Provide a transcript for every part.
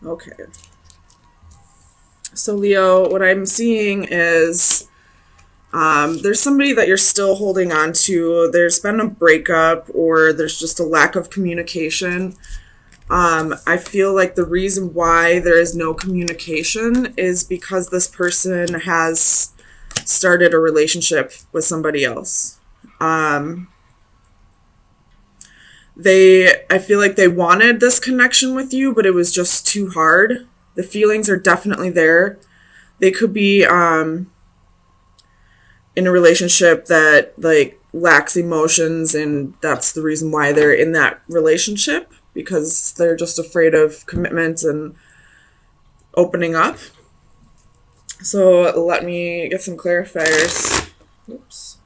Okay. So Leo, what I'm seeing is there's somebody that you're still holding on to. There's been a breakup or there's just a lack of communication. I feel like the reason why there is no communication is because this person has started a relationship with somebody else. I feel like they wanted this connection with you, but it was just too hard. The feelings are definitely there. They could be in a relationship that like lacks emotions, and that's the reason why they're in that relationship, because they're just afraid of commitment and opening up. So let me get some clarifiers. Oops.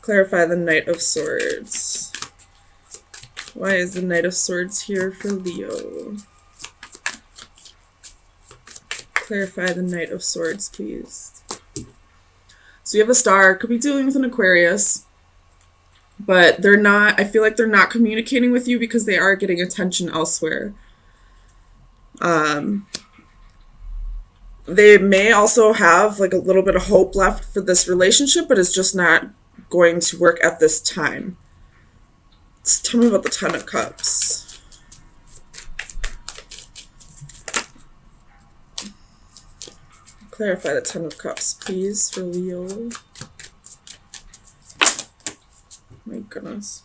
Clarify the Knight of Swords. Why is the Knight of Swords here for Leo? Clarify the Knight of Swords, please. So you have the Star. Could be dealing with an Aquarius. But they're not, I feel like they're not communicating with you because they are getting attention elsewhere. They may also have like a little bit of hope left for this relationship, but it's just not going to work at this time. So tell me about the Ten of Cups. Clarify the Ten of Cups, please, for Leo. My goodness.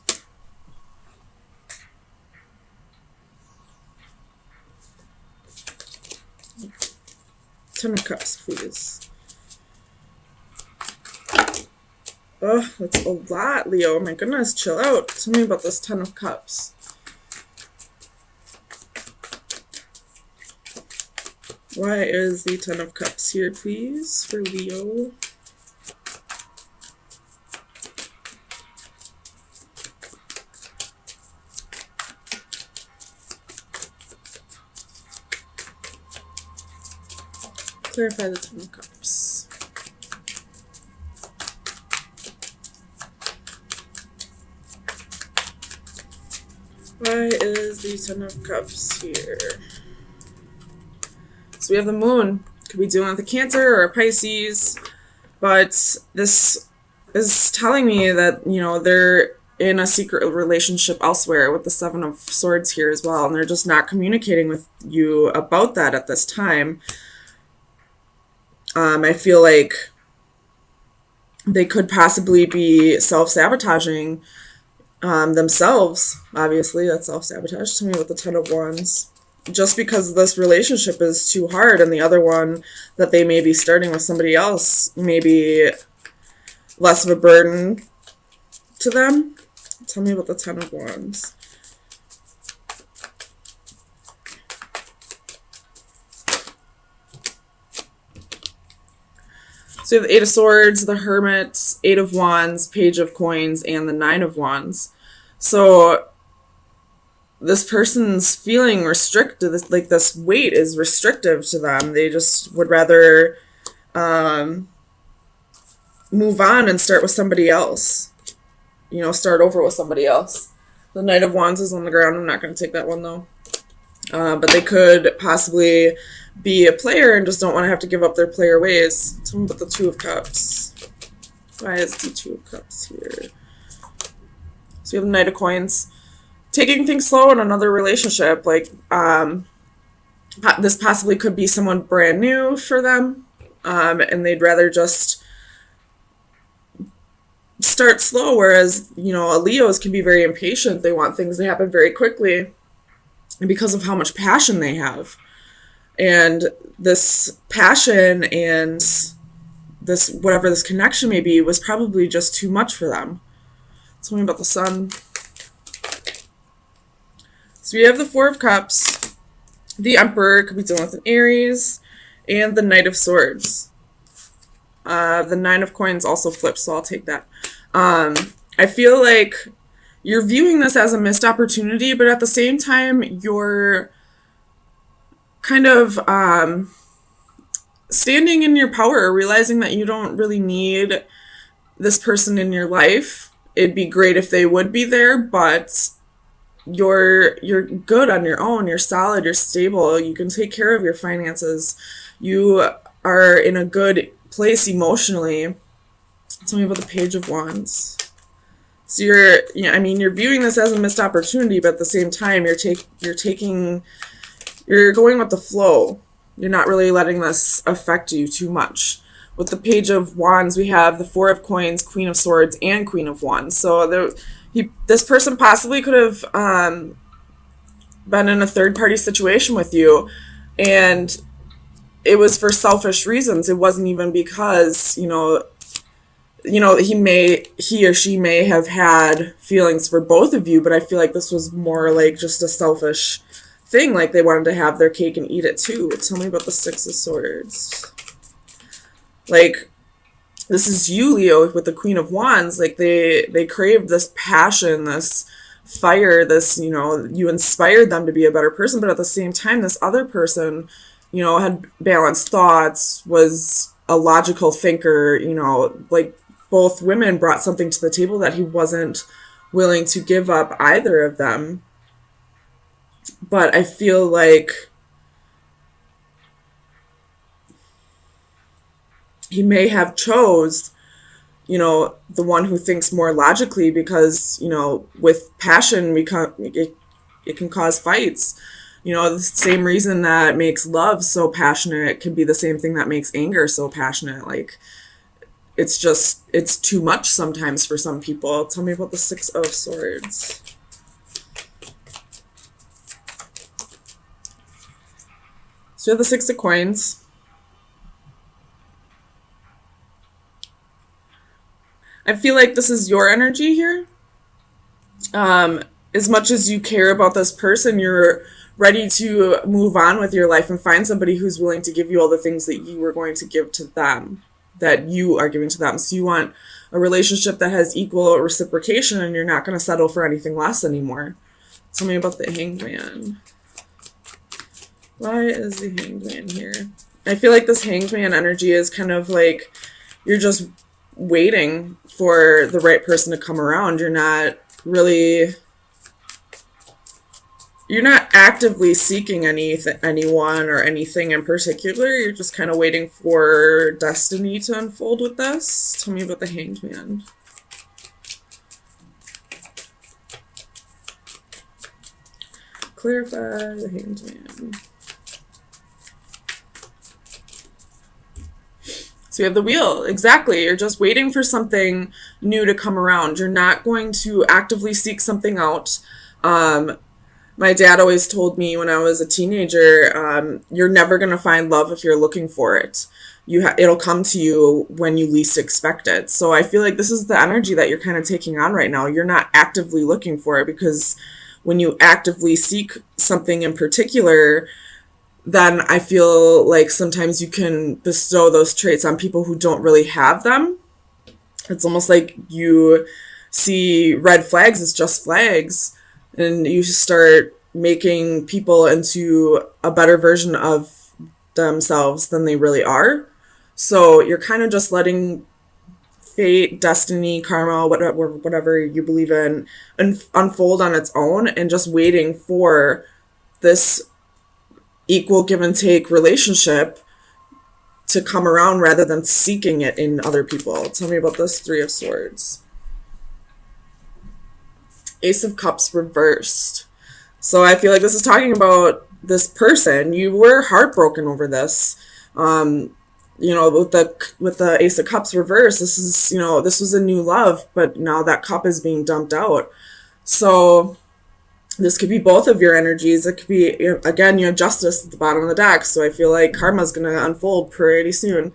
Ten of Cups, please. Oh, that's a lot, Leo. My goodness, chill out. Tell me about this Ten of Cups. Why is the Ten of Cups here, please, for Leo? Clarify the Ten of Cups. Why is the Ten of Cups here? So we have the Moon. Could be dealing with a Cancer or a Pisces. But this is telling me that, you know, they're in a secret relationship elsewhere with the Seven of Swords here as well. And they're just not communicating with you about that at this time. I feel like they could possibly be self-sabotaging themselves. Obviously, that's self-sabotage. Tell me about the Ten of Wands. Just because this relationship is too hard, and the other one that they may be starting with somebody else may be less of a burden to them. Tell me about the Ten of Wands. So you have the Eight of Swords, the Hermit, Eight of Wands, Page of Coins, and the Nine of Wands. So this person's feeling restricted, like this weight is restrictive to them. They just would rather move on and start with somebody else. You know, start over with somebody else. The Knight of Wands is on the ground. I'm not going to take that one, though. But they could possibly be a player and just don't want to have to give up their player ways. Tell me about the Two of Cups. Why is the Two of Cups here? So you have the Knight of Coins. Taking things slow in another relationship. Like, this possibly could be someone brand new for them. And they'd rather just start slow. Whereas, you know, Leos can be very impatient. They want things to happen very quickly. And because of how much passion they have. And this passion and this, whatever this connection may be, was probably just too much for them. Tell me about the Sun. So we have the Four of Cups. The Emperor could be dealing with an Aries. And the Knight of Swords. The Nine of Coins also flips, so I'll take that. I feel like you're viewing this as a missed opportunity, but at the same time, you're kind of standing in your power, realizing that you don't really need this person in your life, it'd be great if they would be there, but you're good on your own. You're solid, you're stable, you can take care of your finances. You are in a good place emotionally. Tell me about the Page of Wands. So you're viewing this as a missed opportunity, but at the same time, you're going with the flow. You're not really letting this affect you too much. With the Page of Wands, we have the Four of Coins, Queen of Swords, and Queen of Wands. So this person possibly could have been in a third-party situation with you, and it was for selfish reasons. It wasn't even because, he or she may have had feelings for both of you, but I feel like this was more like just a selfish thing, like they wanted to have their cake and eat it too. Tell me about the Six of Swords. Like, this is you, Leo, with the Queen of Wands. Like, they craved this passion, this fire, this, you inspired them to be a better person, but at the same time, this other person, had balanced thoughts, was a logical thinker, like, both women brought something to the table that he wasn't willing to give up, either of them. But I feel like he may have chose, the one who thinks more logically, because, with passion, it can cause fights. The same reason that makes love so passionate can be the same thing that makes anger so passionate. Like, it's too much sometimes for some people. Tell me about the Six of Swords. So you have the Six of Coins. I feel like this is your energy here. As much as you care about this person, you're ready to move on with your life and find somebody who's willing to give you all the things that you were going to give to them, that you are giving to them. So you want a relationship that has equal reciprocation, and you're not going to settle for anything less anymore. Tell me about the Hanged Man. Why is the Hanged Man here? I feel like this Hanged Man energy is kind of like you're just waiting for the right person to come around. You're not actively seeking anyone or anything in particular. You're just kind of waiting for destiny to unfold with this. Tell me about the Hanged Man. Clarify the Hanged Man. So you have the Wheel. Exactly. You're just waiting for something new to come around. You're not going to actively seek something out. My dad always told me when I was a teenager, you're never going to find love if you're looking for it. It'll come to you when you least expect it. So I feel like this is the energy that you're kind of taking on right now. You're not actively looking for it, because when you actively seek something in particular, then I feel like sometimes you can bestow those traits on people who don't really have them. It's almost like you see red flags as just flags, and you start making people into a better version of themselves than they really are. So you're kind of just letting fate, destiny, karma, whatever you believe in, unfold on its own, and just waiting for this equal give and take relationship to come around rather than seeking it in other people. Tell me about this Three of Swords. Ace of Cups reversed. So I feel like this is talking about this person. You were heartbroken over this. With the Ace of Cups reversed, this was a new love, but now that cup is being dumped out. So this could be both of your energies. It could be, again, you have Justice at the bottom of the deck, so I feel like karma's going to unfold pretty soon.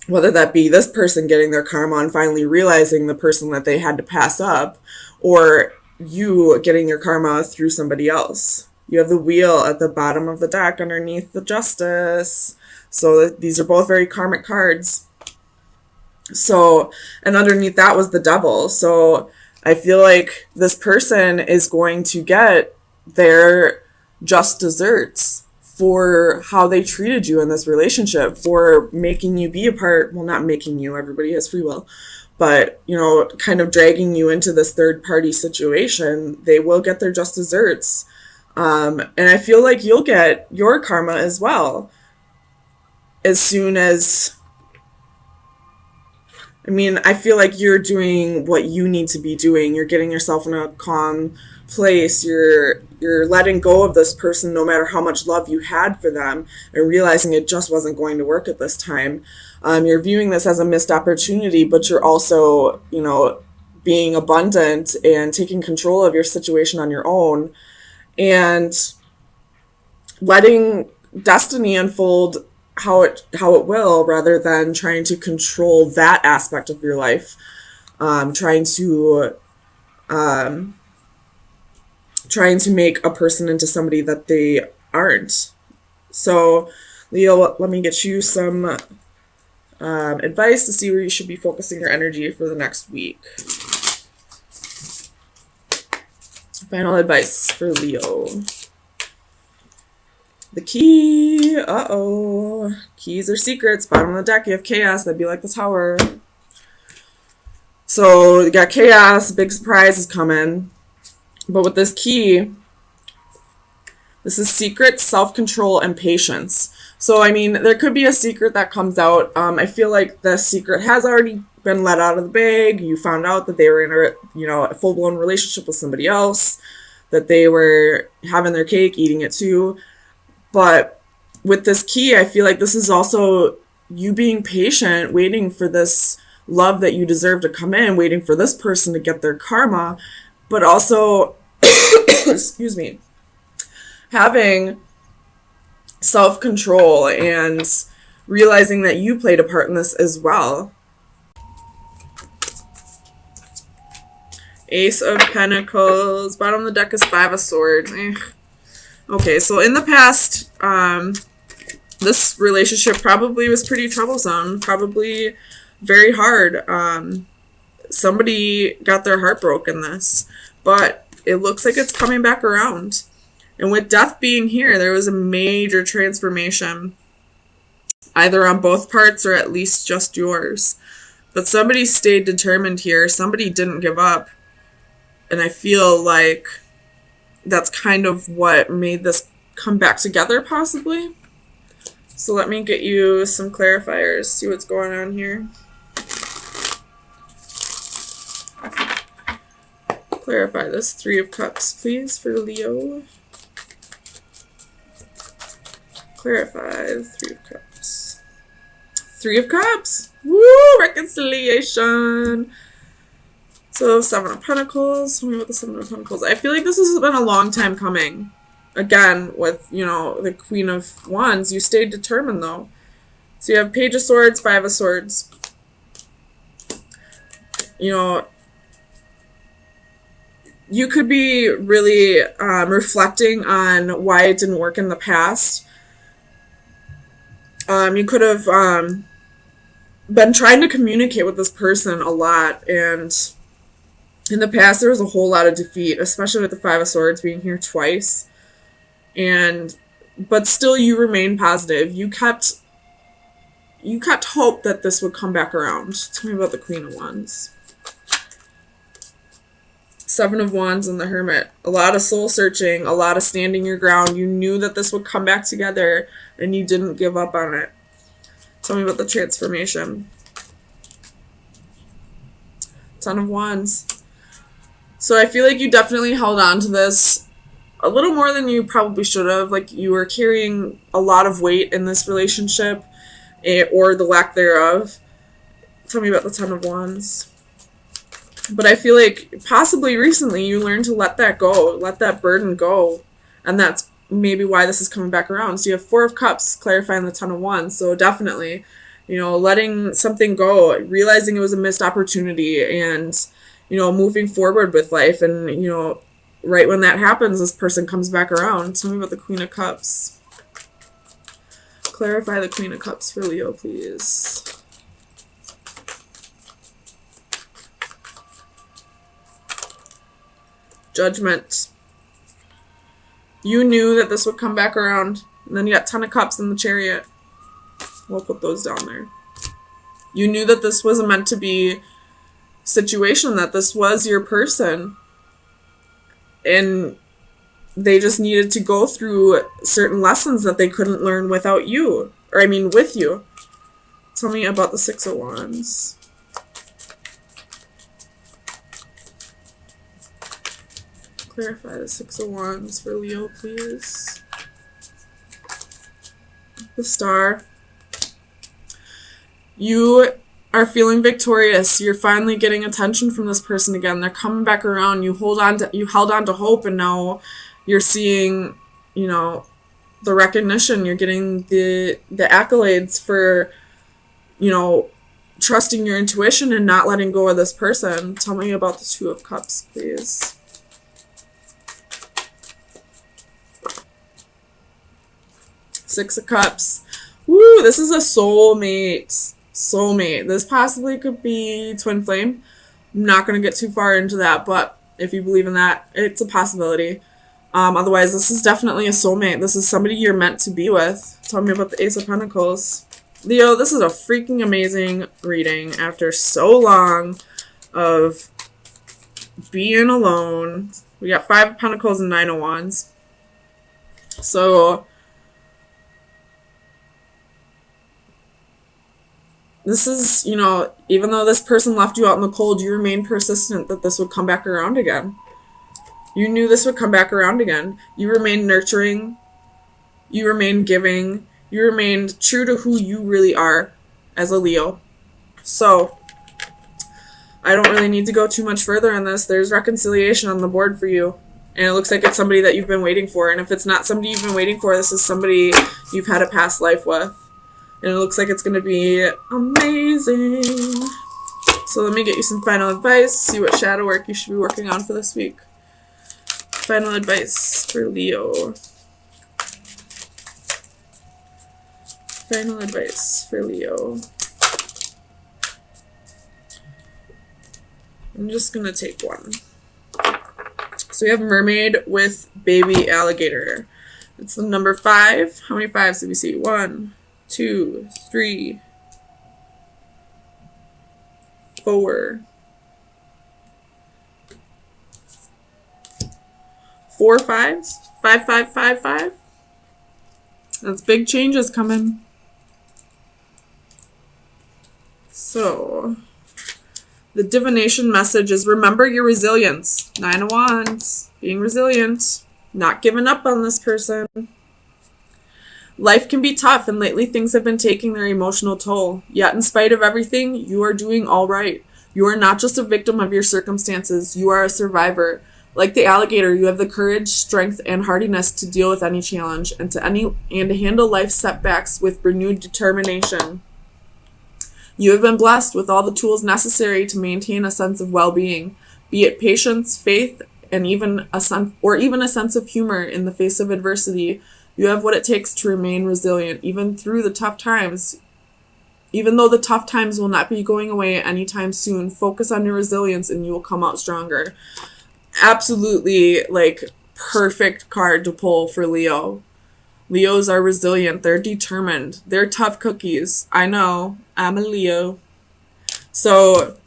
Whether that be this person getting their karma and finally realizing the person that they had to pass up, or you getting your karma through somebody else. You have the Wheel at the bottom of the deck underneath the Justice. So these are both very karmic cards. So, and underneath that was the Devil. So I feel like this person is going to get their just desserts for how they treated you in this relationship, for making you be a part, well, not making you, everybody has free will, but, you know, kind of dragging you into this third party situation, they will get their just desserts. And I feel like you'll get your karma as well. As soon as, I mean, I feel like you're doing what you need to be doing. You're getting yourself in a calm place. You're letting go of this person no matter how much love you had for them, and realizing it just wasn't going to work at this time. You're viewing this as a missed opportunity, but you're also, you know, being abundant and taking control of your situation on your own, and letting destiny unfold how it will, rather than trying to control that aspect of your life. Trying to make a person into somebody that they aren't. So, Leo, let me get you some advice to see where you should be focusing your energy for the next week. Final advice for Leo. The key. Uh-oh. Keys are secrets. Bottom of the deck, you have chaos. That'd be like the Tower. So, you got chaos. Big surprise is coming. But with this key, this is secret, self-control, and patience. So, I mean, there could be a secret that comes out. I feel like the secret has already been let out of the bag. You found out that they were in a full-blown relationship with somebody else, that they were having their cake, eating it too. But with this key, I feel like this is also you being patient, waiting for this love that you deserve to come in, waiting for this person to get their karma, but also, excuse me, having self-control and realizing that you played a part in this as well. Ace of Pentacles. Bottom of the deck is Five of Swords. Okay, so in the past, this relationship probably was pretty troublesome, probably very hard. Somebody got their heart broken this, but it looks like it's coming back around. And with death being here, there was a major transformation, either on both parts or at least just yours. But somebody stayed determined here. Somebody didn't give up. And I feel like that's kind of what made this come back together, possibly. So let me get you some clarifiers, see what's going on here. Clarify this. Three of Cups, please, for Leo. Clarify the Three of Cups. Three of Cups! Woo! Reconciliation! So, Seven of Pentacles. Tell me about the Seven of Pentacles. I feel like this has been a long time coming. Again, with, you know, the Queen of Wands, you stayed determined, though. So you have Page of Swords, Five of Swords. You know, you could be really reflecting on why it didn't work in the past. You could have been trying to communicate with this person a lot, and in the past there was a whole lot of defeat, especially with the Five of Swords being here twice. But still you remained positive. You kept hope that this would come back around. Tell me about the Queen of Wands. Seven of Wands and the Hermit. A lot of soul searching, a lot of standing your ground. You knew that this would come back together and you didn't give up on it. Tell me about the transformation. Ten of Wands. So I feel like you definitely held on to this a little more than you probably should have. Like, you were carrying a lot of weight in this relationship, or the lack thereof. Tell me about the Ten of Wands. But I feel like possibly recently you learned to let that go, let that burden go. And that's maybe why this is coming back around. So you have Four of Cups clarifying the Ten of Wands. So definitely, you know, letting something go, realizing it was a missed opportunity, and, you know, moving forward with life. And, you know, right when that happens, this person comes back around. Tell me about the Queen of Cups. Clarify the Queen of Cups for Leo, please. Judgment. You knew that this would come back around. And then you got Ten of Cups in the Chariot. We'll put those down there. You knew that this wasn't meant to be. situation, that this was your person, and they just needed to go through certain lessons that they couldn't learn without you, or I mean with you. Tell me about the Six of Wands. Clarify the Six of Wands for Leo, please. The Star. You are feeling victorious. You're finally getting attention from this person again. They're coming back around. You held on to hope, and now you're seeing, you know, the recognition. You're getting the accolades for, you know, trusting your intuition and not letting go of this person. Tell me about the Two of Cups, please. Six of Cups. Woo, this is a soulmate. Soulmate. This possibly could be twin flame. I'm not going to get too far into that, but if you believe in that, it's a possibility. Otherwise, this is definitely a soulmate. This is somebody you're meant to be with. Tell me about the Ace of Pentacles. Leo, this is a freaking amazing reading after so long of being alone. We got 5 of Pentacles and 9 of Wands. So this is, you know, even though this person left you out in the cold, you remained persistent that this would come back around again. You knew this would come back around again. You remained nurturing. You remained giving. You remained true to who you really are as a Leo. So I don't really need to go too much further on this. There's reconciliation on the board for you. And it looks like it's somebody that you've been waiting for. And if it's not somebody you've been waiting for, this is somebody you've had a past life with. And it looks like it's going to be amazing. So let me get you some final advice. See what shadow work you should be working on for this week. Final advice for Leo. Final advice for Leo. I'm just going to take one. So we have mermaid with baby alligator. It's the number 5. How many 5s did we see? 1, 2, 3, 4. 4 5s? 5, 5, 5, 5? That's big changes coming. So, the divination message is remember your resilience. 9 of Wands. Being resilient. Not giving up on this person. Life can be tough, and lately things have been taking their emotional toll. Yet, in spite of everything, you are doing all right. You are not just a victim of your circumstances. You are a survivor. Like the alligator, you have the courage, strength, and hardiness to deal with any challenge and to handle life's setbacks with renewed determination. You have been blessed with all the tools necessary to maintain a sense of well-being, be it patience, faith, and even a sense of humor in the face of adversity. You have what it takes to remain resilient, even through the tough times. Even though the tough times will not be going away anytime soon, focus on your resilience and you will come out stronger. Absolutely, like, perfect card to pull for Leo. Leos are resilient. They're determined. They're tough cookies. I know. I'm a Leo. So,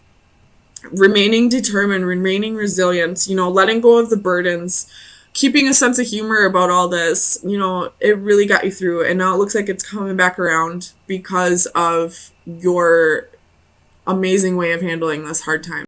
remaining determined, remaining resilient, you know, letting go of the burdens, keeping a sense of humor about all this, you know, it really got you through. And now it looks like it's coming back around because of your amazing way of handling this hard time.